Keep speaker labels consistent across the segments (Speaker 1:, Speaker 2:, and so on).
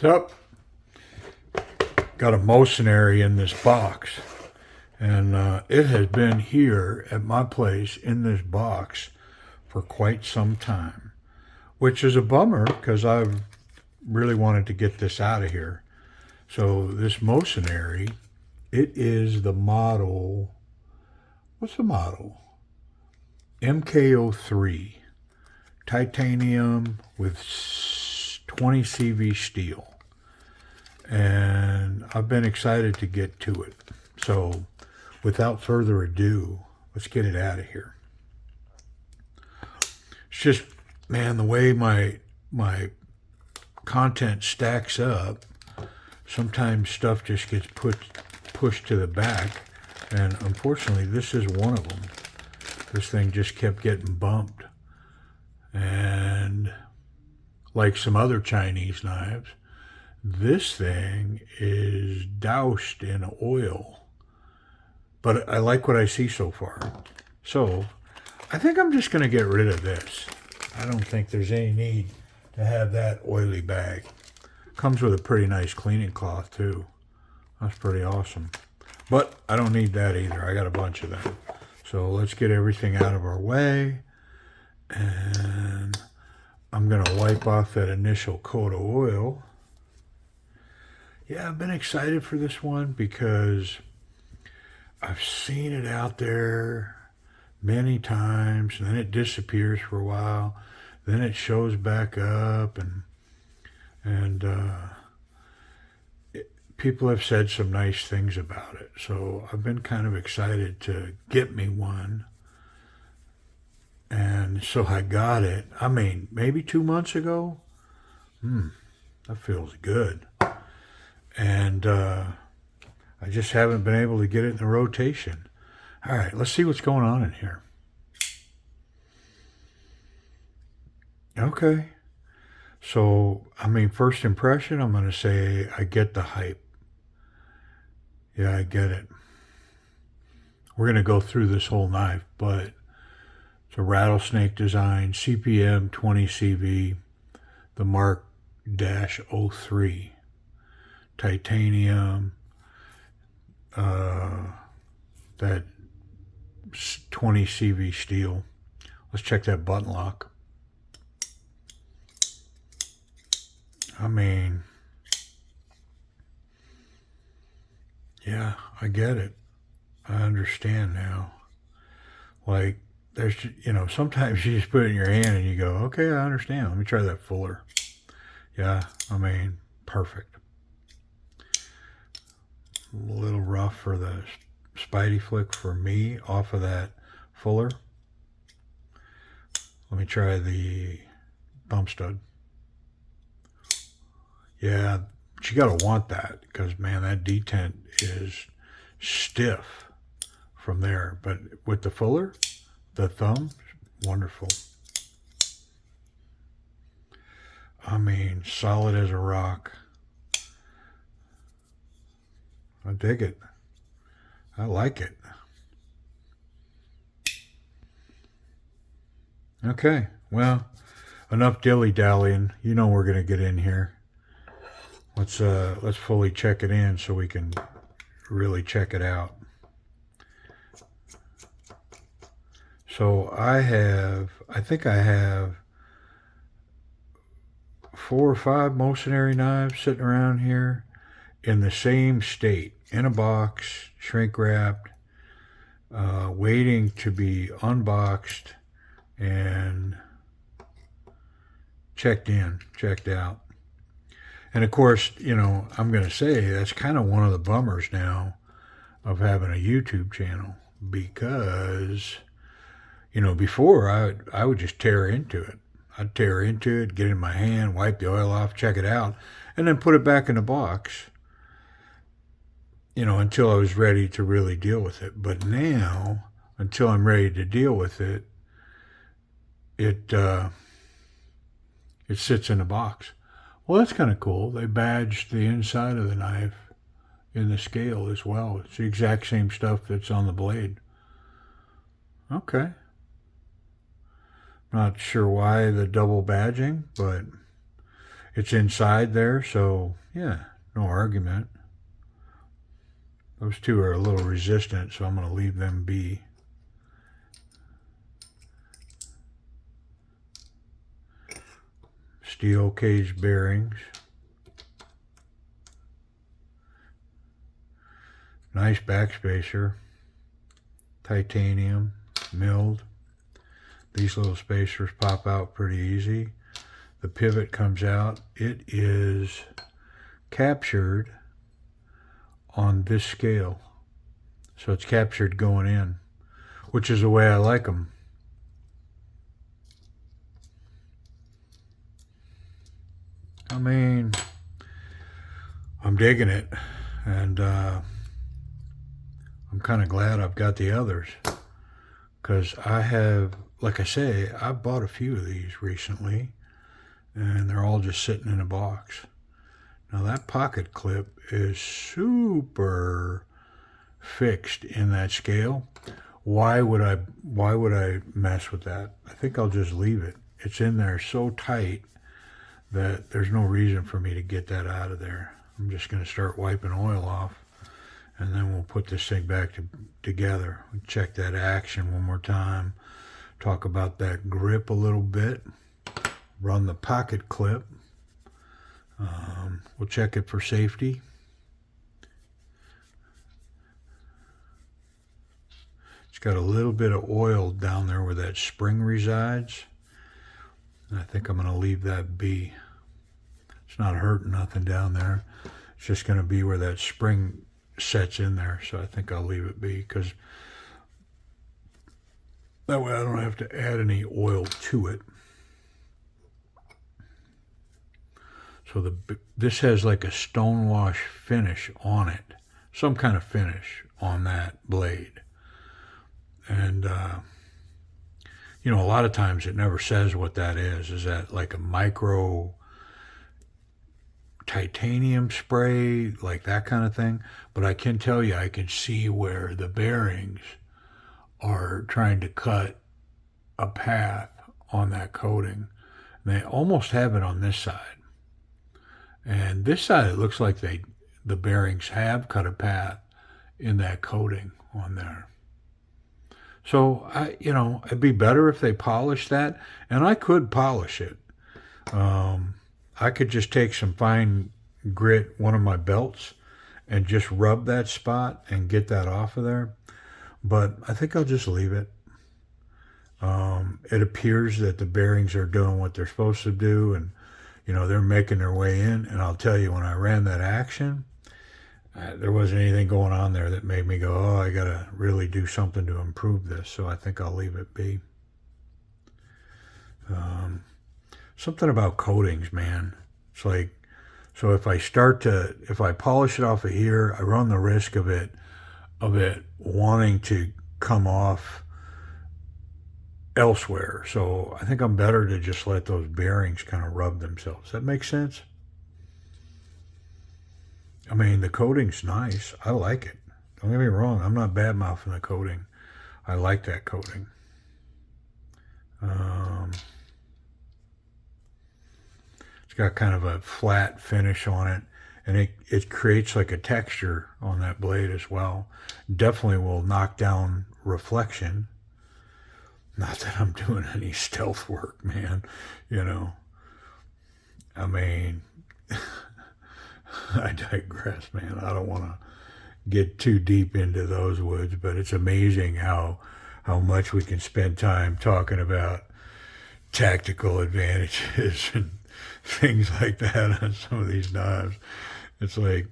Speaker 1: So, got a MOCENARY in this box, and it has been here at my place in this box for quite some time, which is a bummer because I've really wanted to get this out of here. So this MOCENARY, it is the model, what's the model? MK-03, titanium with 20 CV steel. And I've been excited to get to it. So without further ado, let's get it out of here. It's just, man, the way my content stacks up, sometimes stuff just gets pushed to the back, and unfortunately this is one of them. This thing just kept getting bumped, and like some other Chinese knives, this thing is doused in oil. But I like what I see so far. So I think I'm just going to get rid of this. I don't think there's any need to have that oily bag. Comes with a pretty nice cleaning cloth too. That's pretty awesome. But I don't need that either. I got a bunch of them. So let's get everything out of our way. And I'm going to wipe off that initial coat of oil. Yeah, I've been excited for this one because I've seen it out there many times, and then it disappears for a while. Then it shows back up, and people have said some nice things about it. So I've been kind of excited to get me one. And so I got it. I mean, maybe 2 months ago. That feels good. And I just haven't been able to get it in the rotation. All right, let's see what's going on in here. Okay. So, I mean, first impression, I'm going to say I get the hype. Yeah, I get it. We're going to go through this whole knife, but it's a rattlesnake design, CPM 20 CV, the Mark-03. Titanium, that 20 CV steel. Let's check that button lock. I mean, yeah, I get it. I understand now. Like, there's, sometimes you just put it in your hand and you go, okay, I understand. Let me try that fuller. Yeah, I mean, perfect. A little rough for the Spidey flick for me off of that fuller. Let me try the bump stud. Yeah, but you gotta want that because, man, that detent is stiff from there. But with the fuller, the thumb, wonderful. I mean, solid as a rock. I dig it. I like it. Okay, well, enough dilly-dallying. You know we're going to get in here. Let's fully check it in so we can really check it out. So I think I have 4 or 5 MOCENARY knives sitting around here in the same state, in a box, shrink wrapped, waiting to be unboxed and checked out. And of course, I'm going to say that's kind of one of the bummers now of having a YouTube channel because, before I would just tear into it. I'd tear into it, get it in my hand, wipe the oil off, check it out, and then put it back in the box. Until I was ready to really deal with it. But now, until I'm ready to deal with it, it sits in a box. Well, that's kind of cool. They badged the inside of the knife in the scale as well. It's the exact same stuff that's on the blade. Okay. Not sure why the double badging, but It's inside there, so yeah, no argument. Those two are a little resistant, so I'm going to leave them be. Steel cage bearings. Nice backspacer. Titanium, milled. These little spacers pop out pretty easy. The pivot comes out. It is captured on this scale. So it's captured going in, which is the way I like them. I mean, I'm digging it, and I'm kind of glad I've got the others, because I have, like I say, I've bought a few of these recently, and they're all just sitting in a box. Now that pocket clip is super fixed in that scale. Why would I mess with that? I think I'll just leave it. It's in there so tight that there's no reason for me to get that out of there. I'm just going to start wiping oil off, and then we'll put this thing back together. Check that action one more time. Talk about that grip a little bit. Run the pocket clip. We'll check it for safety. It's got a little bit of oil down there where that spring resides. And I think I'm going to leave that be. It's not hurting nothing down there. It's just going to be where that spring sets in there. So I think I'll leave it be, because that way I don't have to add any oil to it. So this has like a stonewash finish on it. Some kind of finish on that blade. And, you know, a lot of times it never says what that is. Is that like a micro titanium spray, like that kind of thing? But I can tell you, I can see where the bearings are trying to cut a path on that coating. And they almost have it on this side. And this side, it looks like the bearings have cut a path in that coating on there. So, it'd be better if they polished that, and I could polish it. I could just take some fine grit, one of my belts, and just rub that spot and get that off of there. But I think I'll just leave it. It appears that the bearings are doing what they're supposed to do, and, they're making their way in. And I'll tell you, when I ran that action, there wasn't anything going on there that made me go, oh, I got to really do something to improve this. So I think I'll leave it be. Something about coatings, man. It's like, so if I polish it off of here, I run the risk of it wanting to come off elsewhere. So I think I'm better to just let those bearings kind of rub themselves. Does that make sense? I mean, the coating's nice. I like it. Don't get me wrong. I'm not bad-mouthing the coating. I like that coating. It's got kind of a flat finish on it, and it creates like a texture on that blade as well. Definitely will knock down reflection. Not that I'm doing any stealth work, man. I mean, I digress, man. I don't want to get too deep into those woods, but it's amazing how much we can spend time talking about tactical advantages and things like that on some of these knives. It's like,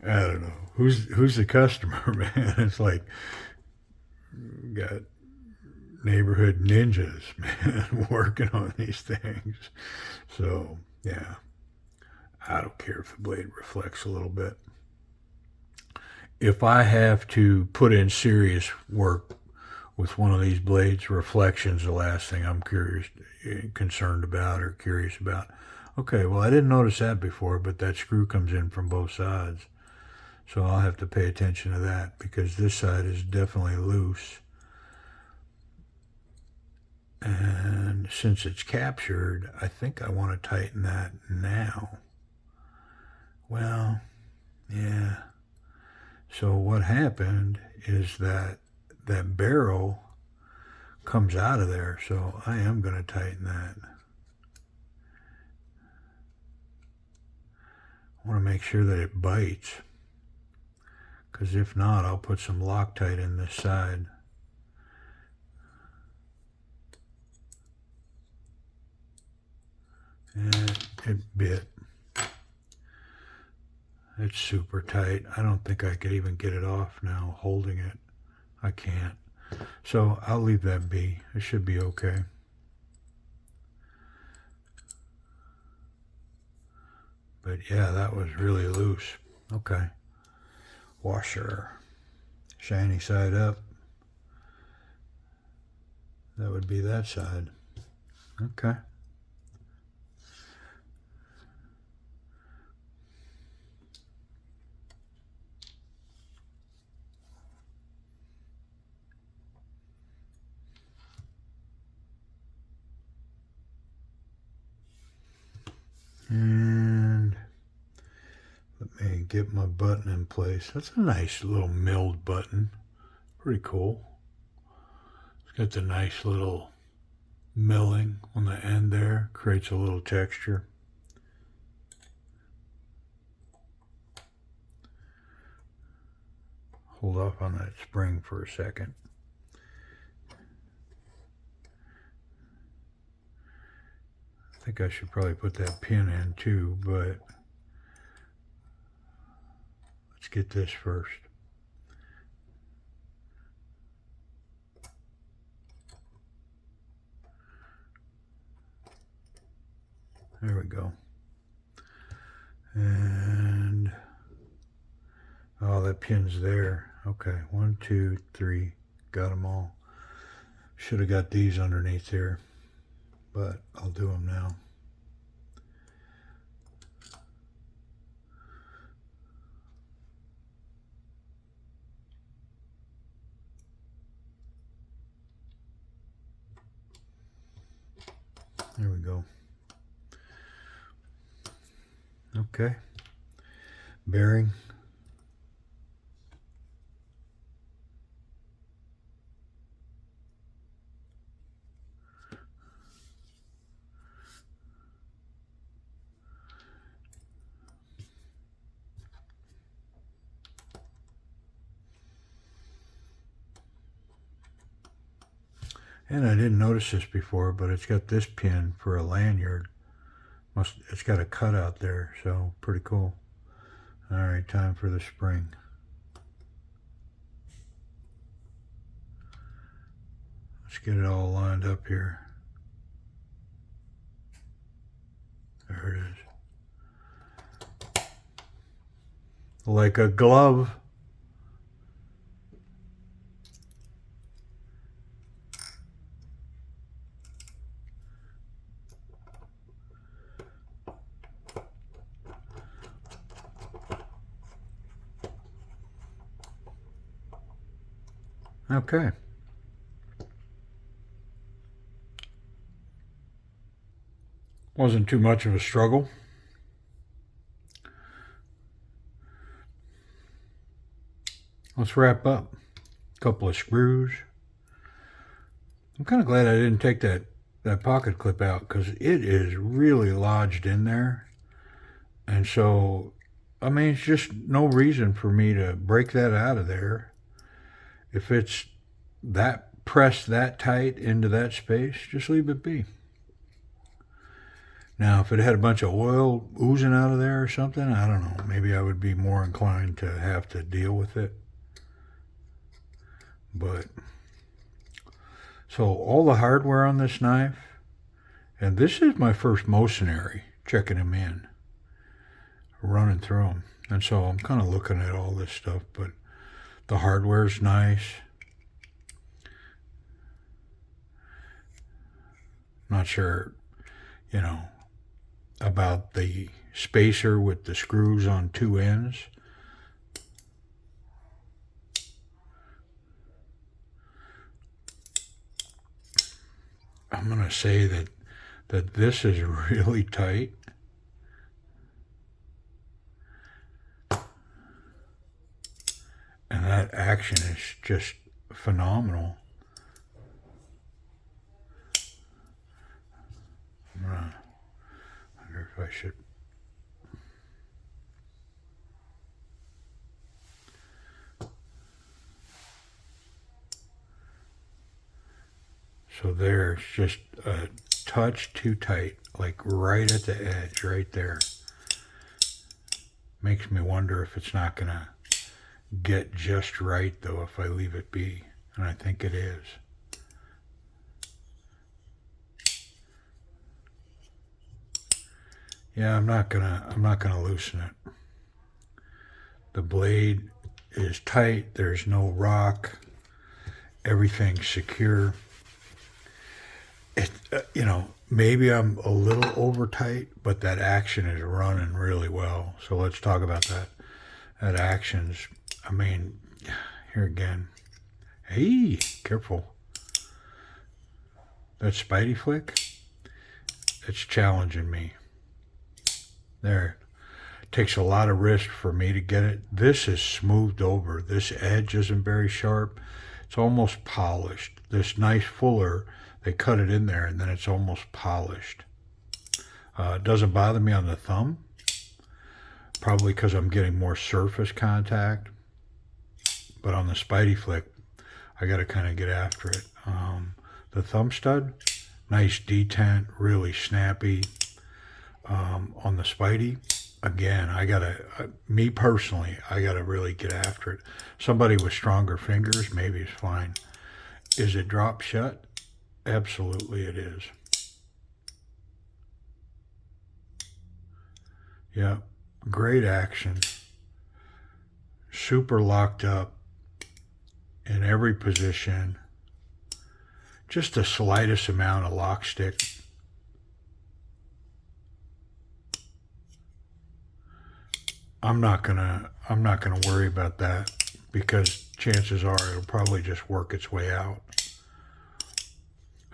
Speaker 1: I don't know, who's the customer, man? It's like, got neighborhood ninjas, man, working on these things. So yeah, I don't care if the blade reflects a little bit. If I have to put in serious work with one of these blades, reflection's the last thing I'm concerned about or curious about. Okay, well, I didn't notice that before, but that screw comes in from both sides. So I'll have to pay attention to that, because this side is definitely loose. And since it's captured, I think I want to tighten that now. Well, yeah. So what happened is that that barrel comes out of there, so I am going to tighten that. I want to make sure that it bites, because if not, I'll put some Loctite in this side. And it bit. It's super tight. I don't think I could even get it off now holding it. I can't. So I'll leave that be. It should be okay. But yeah, that was really loose. Okay. Washer. Shiny side up. That would be that side. Okay. And let me get my button in place. That's a nice little milled button. Pretty cool. It's got the nice little milling on the end there. Creates a little texture. Hold off on that spring for a second. I think I should probably put that pin in too, but let's get this first. There we go. And oh, that pin's there. Okay, 1, 2, 3, got them all. Should have got these underneath there, but I'll do them now. There we go. Okay. Bearing. And I didn't notice this before, but it's got this pin for a lanyard. It's got a cutout there, so pretty cool. All right, time for the spring. Let's get it all lined up here. There it is. Like a glove. Okay. Wasn't too much of a struggle. Let's wrap up. A couple of screws. I'm kind of glad I didn't take that pocket clip out, because it is really lodged in there. And so, I mean, it's just no reason for me to break that out of there. If it's that pressed that tight into that space, just leave it be. Now, if it had a bunch of oil oozing out of there or something, I don't know. Maybe I would be more inclined to have to deal with it. But, so all the hardware on this knife, and this is my first MOCENARY, checking them in, running through them. And so I'm kind of looking at all this stuff, but the hardware's nice. Not sure, about the spacer with the screws on two ends. I'm going to say that this is really tight. And that action is just phenomenal. I wonder if I should. So there's just a touch too tight, like right at the edge, right there. Makes me wonder if it's not going to get just right, though, if I leave it be. And I think it is. Yeah, I'm not gonna loosen it. The blade is tight. There's no rock. Everything's secure. It, maybe I'm a little over tight, but that action is running really well. So let's talk about that. That action's, I mean, here again. Hey, careful. That Spidey flick, it's challenging me. There. Takes a lot of risk for me to get it. This is smoothed over. This edge isn't very sharp. It's almost polished. This nice fuller, they cut it in there and then it's almost polished. It doesn't bother me on the thumb. Probably because I'm getting more surface contact. But on the Spidey flick, I got to kind of get after it. The thumb stud, nice detent, really snappy. On the Spidey, again, me personally, I gotta really get after it. Somebody with stronger fingers, maybe it's fine. Is it drop shut? Absolutely it is. Yeah, great action. Super locked up in every position. Just the slightest amount of lock stick. I'm not gonna worry about that because chances are it'll probably just work its way out.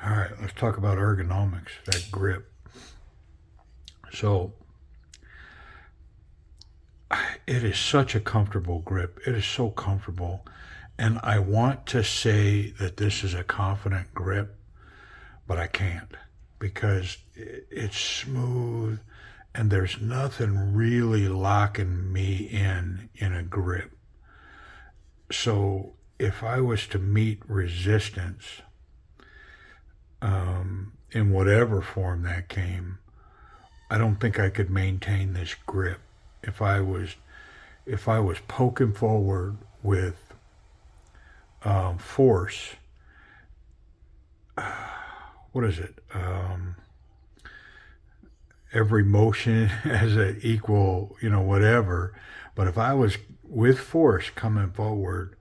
Speaker 1: All right, let's talk about ergonomics, that grip. So it is such a comfortable grip. It is so comfortable. And I want to say that this is a confident grip, but I can't because it's smooth. And there's nothing really locking me in a grip. So if I was to meet resistance in whatever form that came, I don't think I could maintain this grip. If I was poking forward with force, what is it? Every motion has an equal, whatever. But if I was with force coming forward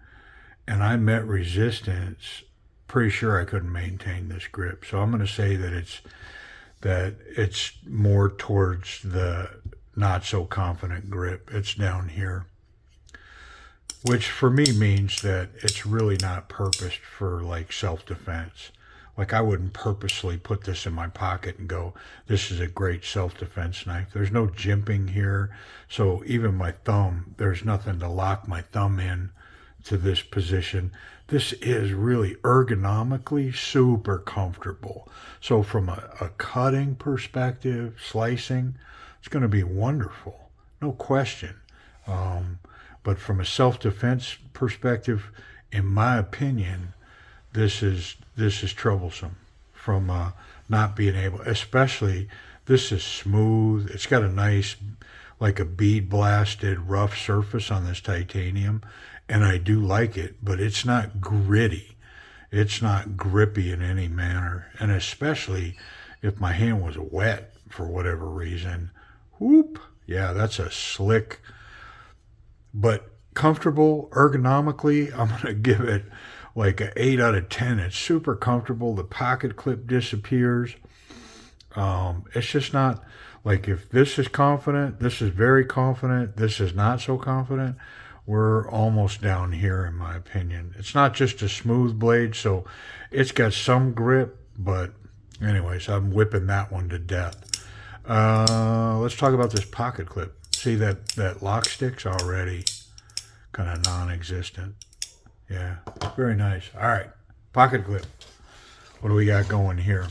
Speaker 1: and I met resistance, pretty sure I couldn't maintain this grip. So I'm going to say that it's more towards the not so confident grip. It's down here, which for me means that it's really not purposed for like self-defense. Like I wouldn't purposely put this in my pocket and go, this is a great self-defense knife. There's no jimping here. So even my thumb, there's nothing to lock my thumb in to this position. This is really ergonomically super comfortable. So from a cutting perspective, slicing, it's going to be wonderful. No question. But from a self-defense perspective, in my opinion, this is troublesome from not being able, especially this is smooth. It's got a nice, like a bead blasted rough surface on this titanium, and I do like it, but it's not gritty. It's not grippy in any manner, and especially if my hand was wet for whatever reason, whoop, yeah, that's a slick, but comfortable ergonomically. I'm going to give it like an 8 out of 10. It's super comfortable. The pocket clip disappears. It's just not like if this is confident, this is very confident, this is not so confident. We're almost down here in my opinion. It's not just a smooth blade, so it's got some grip, but Anyways, I'm whipping that one to death. Let's talk about this pocket clip. See that lock stick's already kind of non-existent. Yeah, very nice. All right, pocket clip. What do we got going here?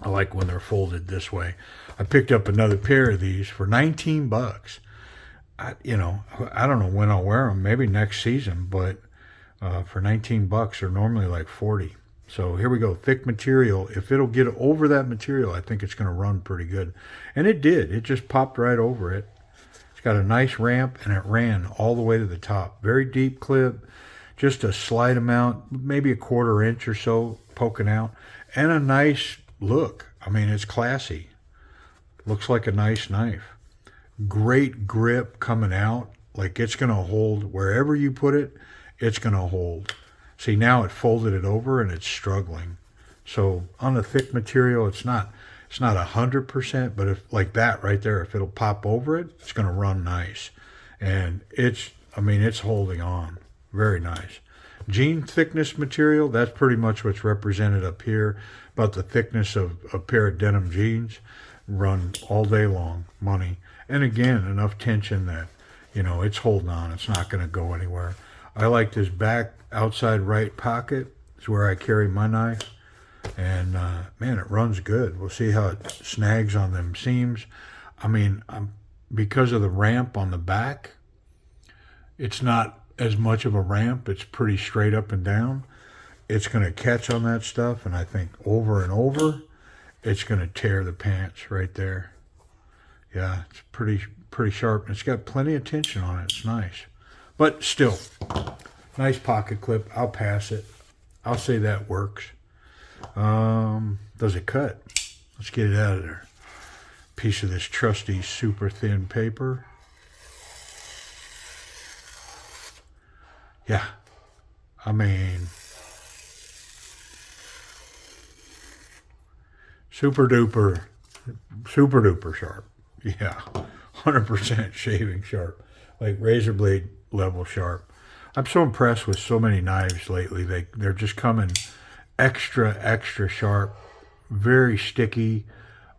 Speaker 1: I like when they're folded this way. I picked up another pair of these for 19 bucks. I don't know when I'll wear them. Maybe next season, but for 19 bucks, they're normally like 40. So here we go. Thick material. If it'll get over that material, I think it's going to run pretty good. And it did. It just popped right over it. It's got a nice ramp, and it ran all the way to the top. Very deep clip. Just a slight amount, maybe a 1/4 inch or so poking out. And a nice look. I mean, it's classy. Looks like a nice knife. Great grip coming out. Like it's going to hold wherever you put it. It's going to hold. See, now it folded it over and it's struggling. So on a thick material, it's not 100%, but if like that right there, if it'll pop over it, it's going to run nice. And it's holding on. Very nice. Jean thickness material, that's pretty much what's represented up here. About the thickness of a pair of denim jeans. Run all day long. Money. And again, enough tension that, it's holding on. It's not going to go anywhere. I like this back outside right pocket. It's where I carry my knife. And, man, it runs good. We'll see how it snags on them seams. I mean, because of the ramp on the back, it's not as much of a ramp. It's pretty straight up and down. It's going to catch on that stuff. And I think over and over, it's going to tear the pants right there. Yeah, it's pretty sharp. And it's got plenty of tension on it. It's nice. But still, nice pocket clip. I'll pass it. I'll say that works. Does it cut? Let's get it out of there. Piece of this trusty super thin paper. Yeah. I mean, super duper sharp. Yeah. 100% shaving sharp. Like razor blade level sharp. I'm so impressed with so many knives lately. They're just coming extra sharp, very sticky.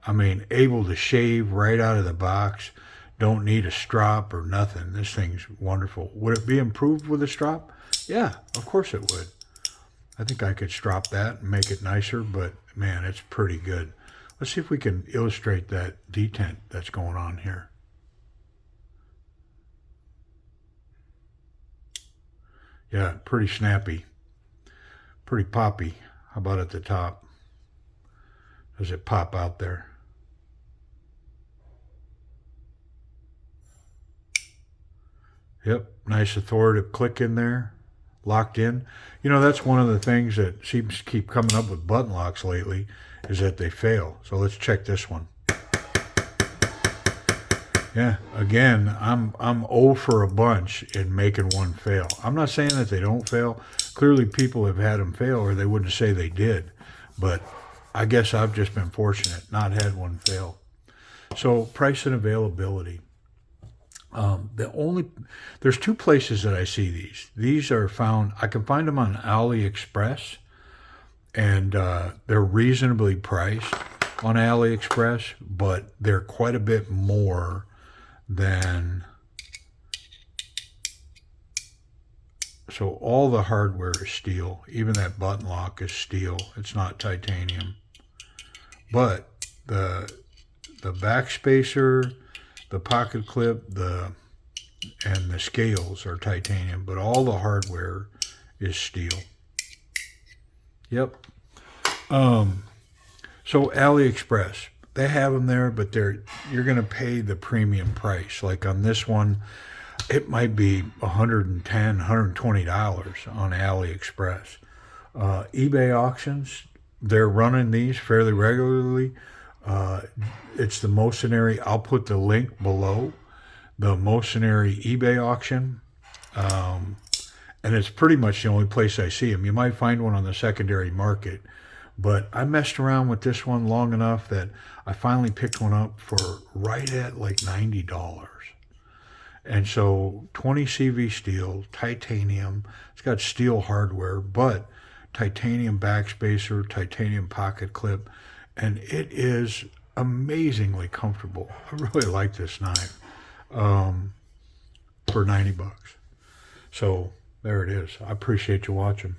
Speaker 1: I mean, able to shave right out of the box. Don't need a strop or nothing. This thing's wonderful. Would it be improved with a strop? Yeah, of course it would. I think I could strop that and make it nicer, but man, it's pretty good. Let's see if we can illustrate that detent that's going on here. Yeah, pretty snappy. Pretty poppy. How about at the top? Does it pop out there? Yep, nice authoritative click in there. Locked in. That's one of the things that seems to keep coming up with button locks lately is that they fail. So let's check this one. Yeah, again, I'm 0 for a bunch in making one fail. I'm not saying that they don't fail. Clearly people have had them fail or they wouldn't say they did. But I guess I've just been fortunate, not had one fail. So price and availability. There's two places that I see these. These are found, I can find them on AliExpress, and they're reasonably priced on AliExpress, but they're quite a bit more than, so all the hardware is steel. Even that button lock is steel. It's not titanium. But the Backspacer, the pocket clip, and the scales are titanium, but all the hardware is steel. Yep. So AliExpress, they have them there, but you're going to pay the premium price. Like on this one, it might be $110, $120 on AliExpress. eBay auctions, they're running these fairly regularly. It's the MOCENARY. I'll put the link below. The MOCENARY eBay auction. And it's pretty much the only place I see them. You might find one on the secondary market. But I messed around with this one long enough that I finally picked one up for right at like $90. And so 20 CV steel, titanium. It's got steel hardware, but titanium backspacer, titanium pocket clip, and it is amazingly comfortable. I really like this knife for $90. So there it is. I appreciate you watching.